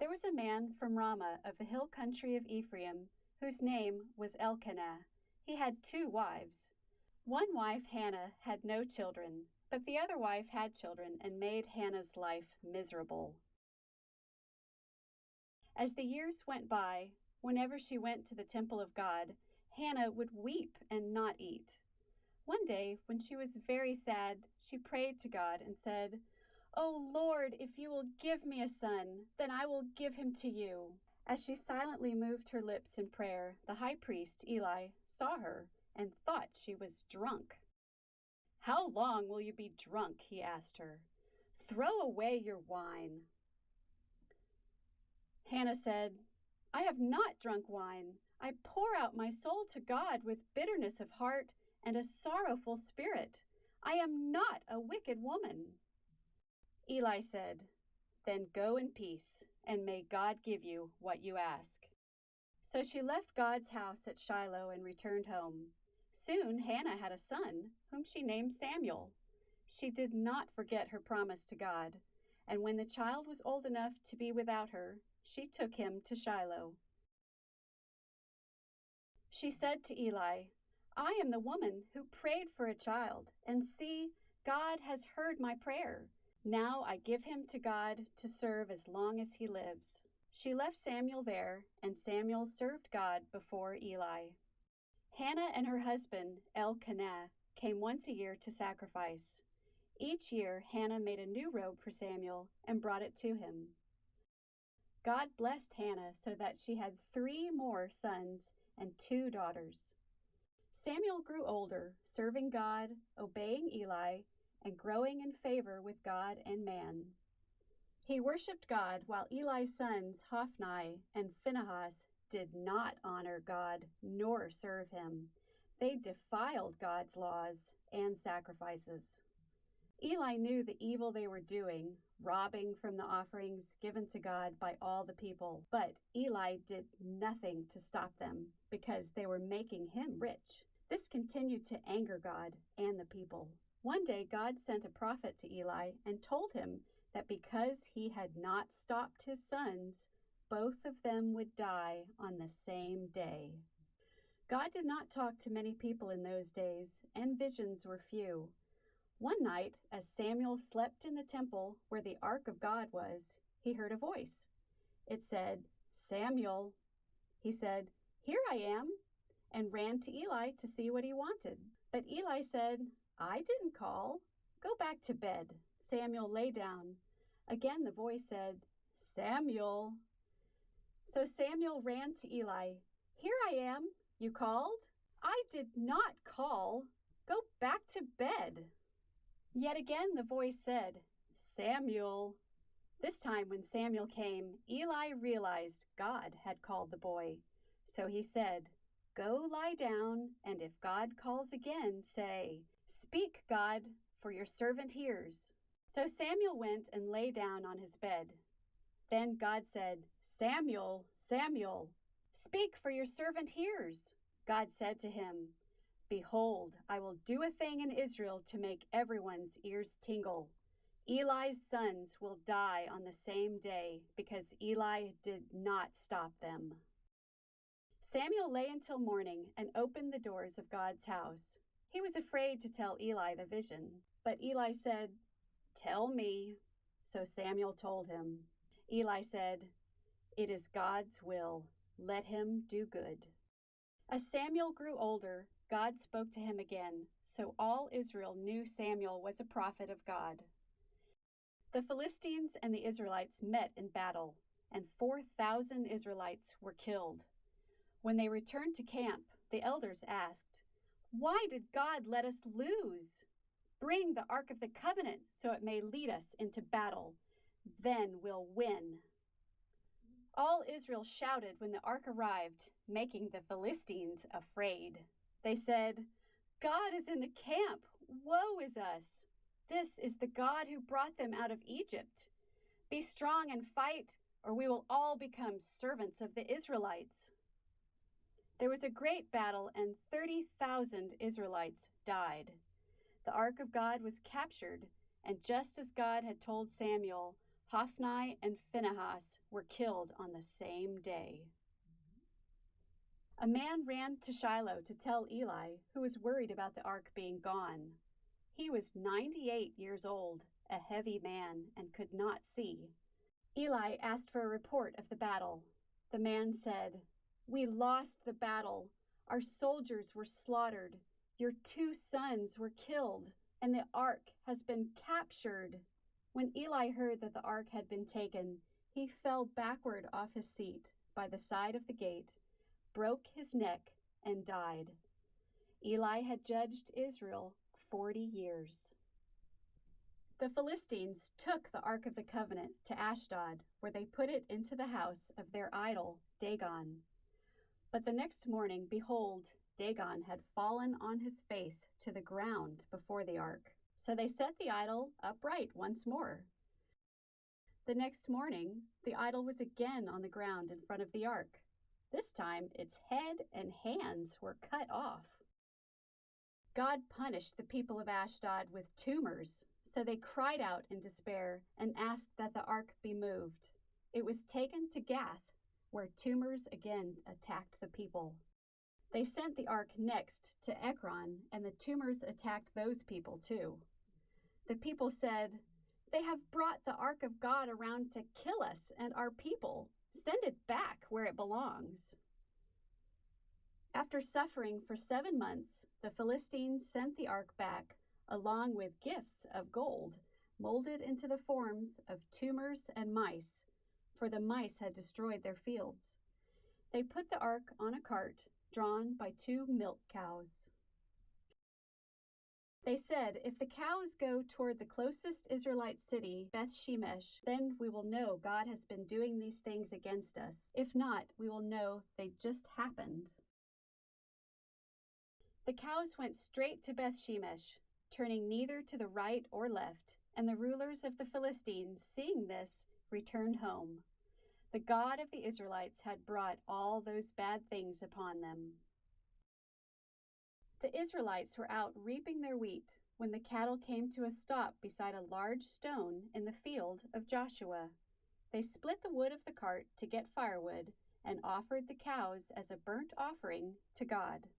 There was a man from Ramah of the hill country of Ephraim, whose name was Elkanah. He had 2 wives. One wife, Hannah, had no children, but the other wife had children and made Hannah's life miserable. As the years went by, whenever she went to the temple of God, Hannah would weep and not eat. One day, when she was very sad, she prayed to God and said, "O Lord, if you will give me a son, then I will give him to you." As she silently moved her lips in prayer, the high priest, Eli, saw her and thought she was drunk. "How long will you be drunk?" he asked her. "Throw away your wine." Hannah said, "I have not drunk wine. I pour out my soul to God with bitterness of heart and a sorrowful spirit. I am not a wicked woman." Eli said, "Then go in peace, and may God give you what you ask." So she left God's house at Shiloh and returned home. Soon Hannah had a son, whom she named Samuel. She did not forget her promise to God, and when the child was old enough to be without her, she took him to Shiloh. She said to Eli, "I am the woman who prayed for a child, and see, God has heard my prayer. Now I give him to God to serve as long as he lives." She left Samuel there, and Samuel served God before Eli. Hannah and her husband, Elkanah, came once a year to sacrifice. Each year, Hannah made a new robe for Samuel and brought it to him. God blessed Hannah so that she had 3 more sons and 2 daughters. Samuel grew older, serving God, obeying Eli, and growing in favor with God and man. He worshiped God while Eli's sons, Hophni and Phinehas, did not honor God nor serve him. They defiled God's laws and sacrifices. Eli knew the evil they were doing, robbing from the offerings given to God by all the people. But Eli did nothing to stop them because they were making him rich. This continued to anger God and the people. One day God sent a prophet to Eli and told him that because he had not stopped his sons, both of them would die on the same day. God did not talk to many people in those days, and visions were few. One night, as Samuel slept in the temple where the ark of God was, he heard a voice. It said, "Samuel." He said, "Here I am," and ran to Eli to see what he wanted. But Eli said, "I didn't call. Go back to bed." Samuel lay down. Again the voice said, "Samuel." So Samuel ran to Eli. "Here I am. You called?" "I did not call. Go back to bed." Yet again the voice said, "Samuel." This time when Samuel came, Eli realized God had called the boy. So he said, "Go lie down, and if God calls again, say, 'Speak, God, for your servant hears.'" So Samuel went and lay down on his bed. Then God said, "Samuel, Samuel." "Speak, for your servant hears." God said to him, "Behold, I will do a thing in Israel to make everyone's ears tingle. Eli's sons will die on the same day because Eli did not stop them." Samuel lay until morning and opened the doors of God's house. He was afraid to tell Eli the vision, but Eli said, "Tell me." So Samuel told him. Eli said, "It is God's will. Let him do good." As Samuel grew older, God spoke to him again, so all Israel knew Samuel was a prophet of God. The Philistines and the Israelites met in battle, and 4,000 Israelites were killed. When they returned to camp, the elders asked, "Why did God let us lose? Bring the Ark of the Covenant so it may lead us into battle. Then we'll win." All Israel shouted when the ark arrived, making the Philistines afraid. They said, "God is in the camp. Woe is us. This is the God who brought them out of Egypt. Be strong and fight, or we will all become servants of the Israelites." There was a great battle, and 30,000 Israelites died. The ark of God was captured, and just as God had told Samuel, Hophni and Phinehas were killed on the same day. A man ran to Shiloh to tell Eli, who was worried about the ark being gone. He was 98 years old, a heavy man, and could not see. Eli asked for a report of the battle. The man said, "We lost the battle. Our soldiers were slaughtered. Your 2 sons were killed, and the ark has been captured." When Eli heard that the ark had been taken, he fell backward off his seat by the side of the gate, broke his neck, and died. Eli had judged Israel 40 years. The Philistines took the Ark of the Covenant to Ashdod, where they put it into the house of their idol, Dagon. But the next morning, behold, Dagon had fallen on his face to the ground before the ark. So they set the idol upright once more. The next morning, the idol was again on the ground in front of the ark. This time, its head and hands were cut off. God punished the people of Ashdod with tumors, so they cried out in despair and asked that the ark be moved. It was taken to Gath, where tumors again attacked the people. They sent the ark next to Ekron, and the tumors attacked those people too. The people said, "They have brought the ark of God around to kill us and our people. Send it back where it belongs." After suffering for 7 months, the Philistines sent the ark back, along with gifts of gold, molded into the forms of tumors and mice, for the mice had destroyed their fields. They put the ark on a cart, drawn by 2 milk cows. They said, "If the cows go toward the closest Israelite city, Beth-Shemesh, then we will know God has been doing these things against us. If not, we will know they just happened." The cows went straight to Beth-Shemesh, turning neither to the right or left, and the rulers of the Philistines, seeing this, returned home. The God of the Israelites had brought all those bad things upon them. The Israelites were out reaping their wheat when the cattle came to a stop beside a large stone in the field of Joshua. They split the wood of the cart to get firewood and offered the cows as a burnt offering to God.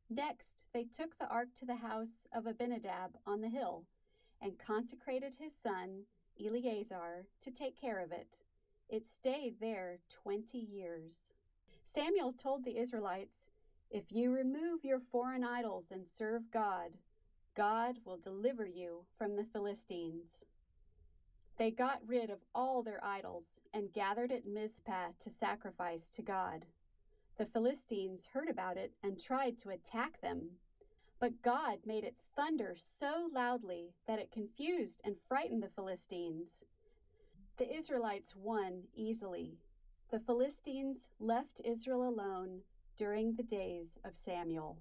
Next, they took the ark to the house of Abinadab on the hill and consecrated his son, Eleazar, to take care of it. It stayed there 20 years. Samuel told the Israelites, "If you remove your foreign idols and serve God, God will deliver you from the Philistines." They got rid of all their idols and gathered at Mizpah to sacrifice to God. The Philistines heard about it and tried to attack them. But God made it thunder so loudly that it confused and frightened the Philistines. The Israelites won easily. The Philistines left Israel alone during the days of Samuel.